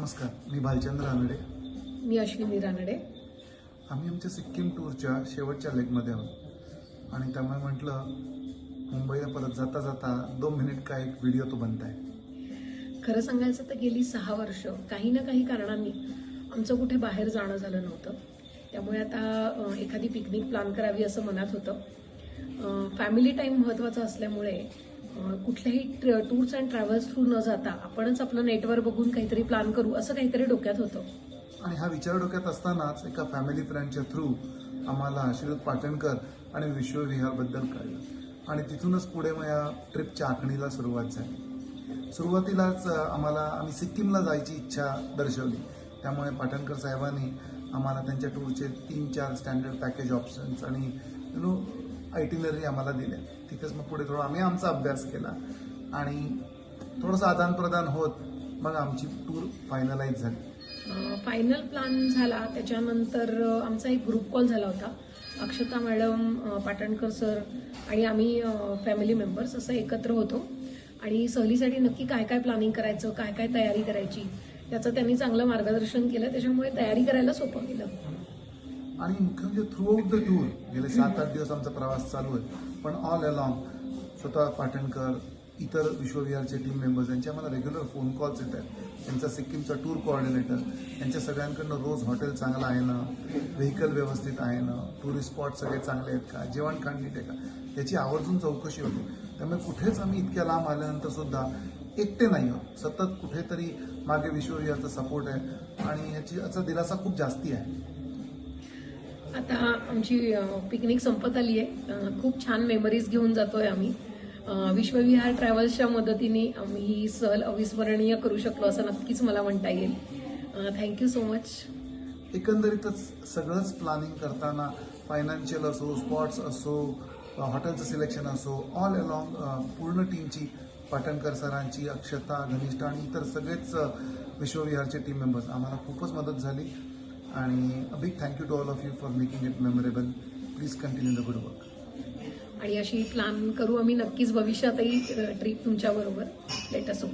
नमस्कार, मी भालचंद्र रानडे. मी अश्विनी रानडे. आम्ही आमच्या सिक्कीम टूरच्या शेवटच्या लेगमध्ये आहोत आणि त्यामुळे म्हटलं मुंबईला परत जाता जाता 2 मिनिट का एक व्हिडिओ तो बनताय. खरं सांगायचं तर गेली 6 वर्ष काही ना काही कारणांनी आमचं कुठे बाहेर जाणं झालं नव्हतं. त्यामुळे आता एखादी पिकनिक प्लॅन करावी असं मनात होतं. फॅमिली टाईम महत्त्वाचा असल्यामुळे कुठल्याही टूर्स अँड ट्रॅव्हल्स थ्रू न जाता आपणच आपलं नेटवर बघून काहीतरी प्लॅन करू असं काहीतरी डोक्यात होतं. आणि हा विचार डोक्यात असतानाच एका फॅमिली फ्रेंडच्या थ्रू आम्हाला श्रीयुत पाटणकर आणि विश्वविहारबद्दल कळलं आणि तिथूनच पुढे मग या ट्रिपच्या आखणीला सुरुवात झाली. सुरुवातीलाच आम्ही सिक्कीमला जायची इच्छा दर्शवली. त्यामुळे पाटणकर साहेबांनी आम्हाला त्यांच्या टूरचे 3-4 स्टँडर्ड पॅकेज ऑप्शन्स आणि आयटिनरी आम्हाला दिल्या. तिथेच मग पुढे थोडा आम्ही आमचा अभ्यास केला आणि थोडंसं आदानप्रदान होत मग आमची टूर फायनलाइज झाली. फायनल प्लॅन झाला त्याच्यानंतर आमचा एक ग्रुप कॉल झाला होता. अक्षता मॅडम, पाटणकर सर आणि आम्ही फॅमिली मेंबर्स असं एकत्र होतो आणि सहलीसाठी नक्की काय काय प्लॅनिंग करायचं, काय काय तयारी करायची याचं त्यांनी चांगलं मार्गदर्शन केलं. त्याच्यामुळे तयारी करायला सोपं गेलं. आणि मुख्य म्हणजे थ्रू आउट द टूर गेले 7-8 दिवस आमचा प्रवास चालू आहे, पण ऑल अलॉंग स्वतः पाटणकर, इतर विश्वविहारचे टीम मेंबर्स यांचे आम्हाला रेग्युलर फोन कॉल्स येत आहेत. त्यांचा सिक्कीमचा टूर कोऑर्डिनेटर यांच्या सगळ्यांकडनं रोज हॉटेल चांगलं आहे ना, व्हेकल व्यवस्थित आहे ना, टुरिस्ट स्पॉट सगळे चांगले आहेत का, जेवण खाण नीट आहे का, याची आवर्जून चौकशी होती. त्यामुळे कुठेच आम्ही इतक्या लांब आल्यानंतर सुद्धा एकटे नाही आहोत. सतत कुठेतरी मागे विश्वविहारचा सपोर्ट आहे आणि याचा दिलासा खूप जास्ती आहे. आता आमची पिकनिक संपत आली आहे. खूप छान मेमरीज घेऊन जातोय आम्ही. विश्वविहार ट्रॅव्हल्सच्या मदतीने आम्ही ही सहल अविस्मरणीय करू शकलो असं नक्कीच मला म्हणता येईल. Thank you so much. एकंदरीतच सगळंच प्लॅनिंग करताना फायनान्शियल असो, स्पॉट्स असो, हॉटेलचं सिलेक्शन असो, ऑल अलॉंग पूर्ण टीमची, पाटणकर सरांची, अक्षता, घनिष्ठा आणि इतर सगळेच विश्वविहारचे टीम मेंबर्स आम्हाला खूपच मदत झाली. आणि a big thank you to all of you for making it memorable. Please continue the good work. आणि अशी प्लॅन करू आम्ही नक्कीच भविष्यातही ट्रिप तुमच्याबरोबर. Let us hope.